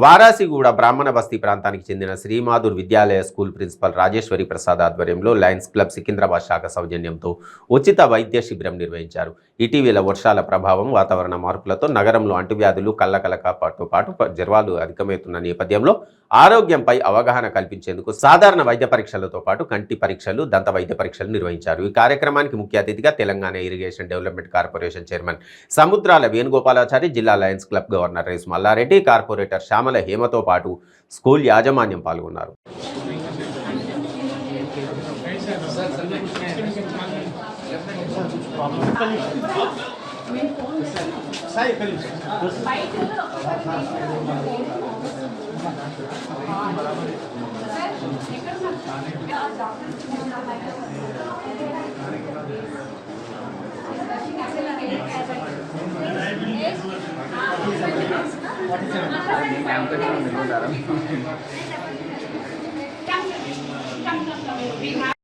వారాసిగూడ బ్రాహ్మణ బస్తీ ప్రాంతానికి చెందిన శ్రీమాధుర్ విద్యాలయ స్కూల్ ప్రిన్సిపల్ రాజేశ్వరి ప్రసాద్ ఆధ్వర్యంలో లయన్స్ క్లబ్ సికింద్రాబాద్ శాఖ సౌజన్యంతో ఉచిత వైద్య శిబిరం నిర్వహించారు. ఇటీవల వర్షాల ప్రభావం, వాతావరణ మార్పులతో నగరంలో అంటువ్యాధులు, కళ్ళకలకతో పాటు జ్వరాలు అధికమవుతున్న నేపథ్యంలో ఆరోగ్యంపై అవగాహన కల్పించేందుకు సాధారణ వైద్య పరీక్షలతో పాటు కంటి పరీక్షలు, దంత వైద్య పరీక్షలు నిర్వహించారు. ఈ కార్యక్రమానికి ముఖ్య అతిథిగా Telangana irrigation development corporation chairman Samudrala Venugopalachari, జిల్లా లయన్స్ క్లబ్ గవర్నర్ రేస్ మల్లారెడ్డి, కార్పొరేటర్ శ్యామల హేమతో పాటు స్కూల్ యాజమాన్యం పాల్గొన్నారు.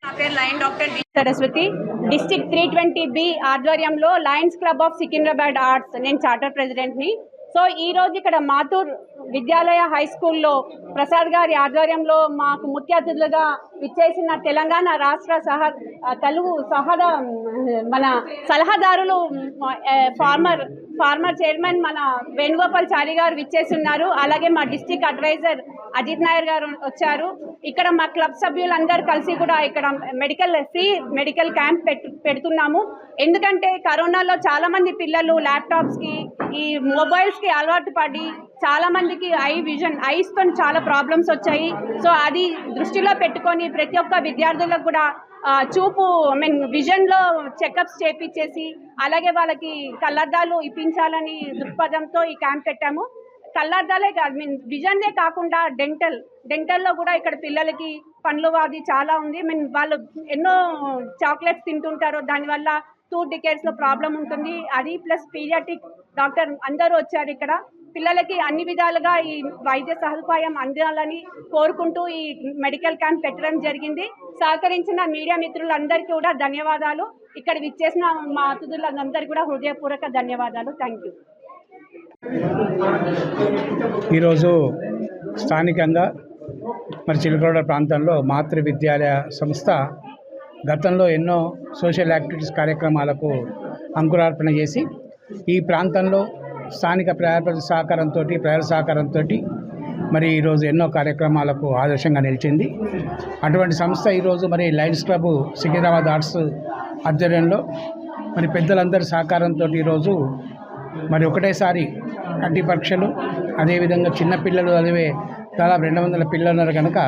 నా పేరు lion doctor D Saraswathi. District 320B ఆధ్వర్యంలో lions club of Secunderabad arts నేను చార్టర్ ప్రెసిడెంట్ని. సో ఈరోజు ఇక్కడ మాతూర్ విద్యాలయ హై స్కూల్లో ప్రసాద్ గారి ఆధ్వర్యంలో మాకు ముఖ్య అతిథులుగా విచ్చేసిన తెలంగాణ రాష్ట్ర మన సలహాదారులు ఫార్మర్ చైర్మన్ మన వేణుగోపాలాచారి గారు విచ్చేస్తున్నారు. అలాగే మా డిస్ట్రిక్ట్ అడ్వైజర్ అజిత్ నాయర్ గారు వచ్చారు. ఇక్కడ మా క్లబ్ సభ్యులందరూ కలిసి కూడా ఇక్కడ ఫ్రీ మెడికల్ క్యాంప్ పెడుతున్నాము. ఎందుకంటే కరోనాలో చాలామంది పిల్లలు ల్యాప్టాప్స్కి, ఈ మొబైల్స్కి అలవాటు పడి చాలామందికి ఐస్తో చాలా ప్రాబ్లమ్స్ వచ్చాయి. సో అది దృష్టిలో పెట్టుకొని ప్రతి ఒక్క విద్యార్థులకు కూడా చూపు విజన్లో చెకప్స్ చేపించేసి అలాగే వాళ్ళకి కళ్ళద్దాలు ఇప్పించాలని దృక్పథంతో ఈ క్యాంప్ పెట్టాము. కళ్ళద్దాలే కాదు, విజన్నే కాకుండా డెంటల్లో కూడా ఇక్కడ పిల్లలకి పండ్లు అది చాలా ఉంది. వాళ్ళు ఎన్నో చాక్లెట్స్ తింటుంటారు, దానివల్ల టూత్ డికేర్స్లో ప్రాబ్లం ఉంటుంది. అది ప్లస్ పీడియాట్రిక్ డాక్టర్ అందరూ వచ్చారు. ఇక్కడ పిల్లలకి అన్ని విధాలుగా ఈ వైద్య సదుపాయం అందాలని కోరుకుంటూ ఈ మెడికల్ క్యాంప్ పెట్టడం జరిగింది. సహకరించిన మీడియా మిత్రులందరికీ కూడా ధన్యవాదాలు. ఇక్కడ విచ్చేసిన మా అతిథులందరికీ కూడా హృదయపూర్వక ధన్యవాదాలు. Thank you. ఈరోజు స్థానికంగా చిలకలూడ ప్రాంతంలో మాతృ విద్యాలయ సంస్థ గతంలో ఎన్నో సోషల్ యాక్టివిటీస్ కార్యక్రమాలకు అంకురార్పణ చేసి ఈ ప్రాంతంలో స్థానిక ప్రజల సహకారంతో ఈరోజు ఎన్నో కార్యక్రమాలకు ఆదర్శంగా నిలిచింది. అటువంటి సంస్థ ఈరోజు లయన్స్ క్లబ్ సికింద్రాబాద్ ఆర్ట్స్ ఆధ్వర్యంలో పెద్దలందరి సహకారంతో ఈరోజు ఒకటేసారి కంటి పరీక్షలు, అదేవిధంగా చిన్నపిల్లలు చదివే దాదాపు 200 పిల్లలు ఉన్నారు కనుక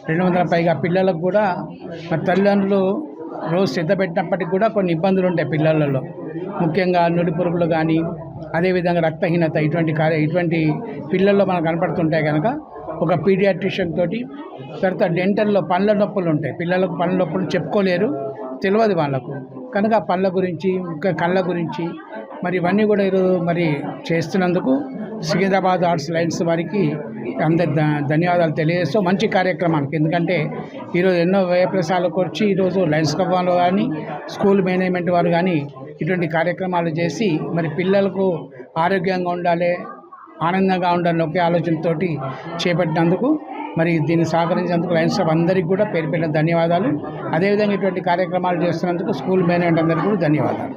200 పైగా పిల్లలకు కూడా తల్లిదండ్రులు రోజు శ్రద్ధ పెట్టినప్పటికీ కూడా కొన్ని ఇబ్బందులు ఉంటాయి పిల్లలలో. ముఖ్యంగా నుడి పురుగులు కానీ, అదేవిధంగా రక్తహీనత, ఇటువంటి పిల్లల్లో మనకు కనపడుతుంటాయి కనుక ఒక పీడియాట్రిషియన్ తోటి, తర్వాత డెంటల్లో పండ్ల నొప్పులు ఉంటాయి పిల్లలకు. పండ్ల నొప్పులు చెప్పుకోలేరు, తెలియదు వాళ్ళకు కనుక పండ్ల గురించి, ఇంకా కళ్ళ గురించి ఇవన్నీ కూడా ఈరోజు చేస్తున్నందుకు సికింద్రాబాద్ ఆర్ట్స్ లయన్స్ వారికి అందరి ధన్యవాదాలు తెలియజేస్తూ మంచి కార్యక్రమానికి. ఎందుకంటే ఈరోజు ఎన్నో వ్యయప్రసాలకు వచ్చి ఈరోజు లయన్స్ క్లబ్ వాళ్ళు కానీ, స్కూల్ మేనేజ్మెంట్ వారు కానీ ఇటువంటి కార్యక్రమాలు చేసి పిల్లలకు ఆరోగ్యంగా ఉండాలి, ఆనందంగా ఉండాలని ఒకే ఆలోచనతో చేపట్టినందుకు దీన్ని సహకరించినందుకు లయన్స్ క్లబ్ అందరికీ కూడా పేరు పేరున ధన్యవాదాలు. అదేవిధంగా ఇటువంటి కార్యక్రమాలు చేస్తున్నందుకు స్కూల్ మేనేజ్మెంట్ అందరికీ కూడా ధన్యవాదాలు.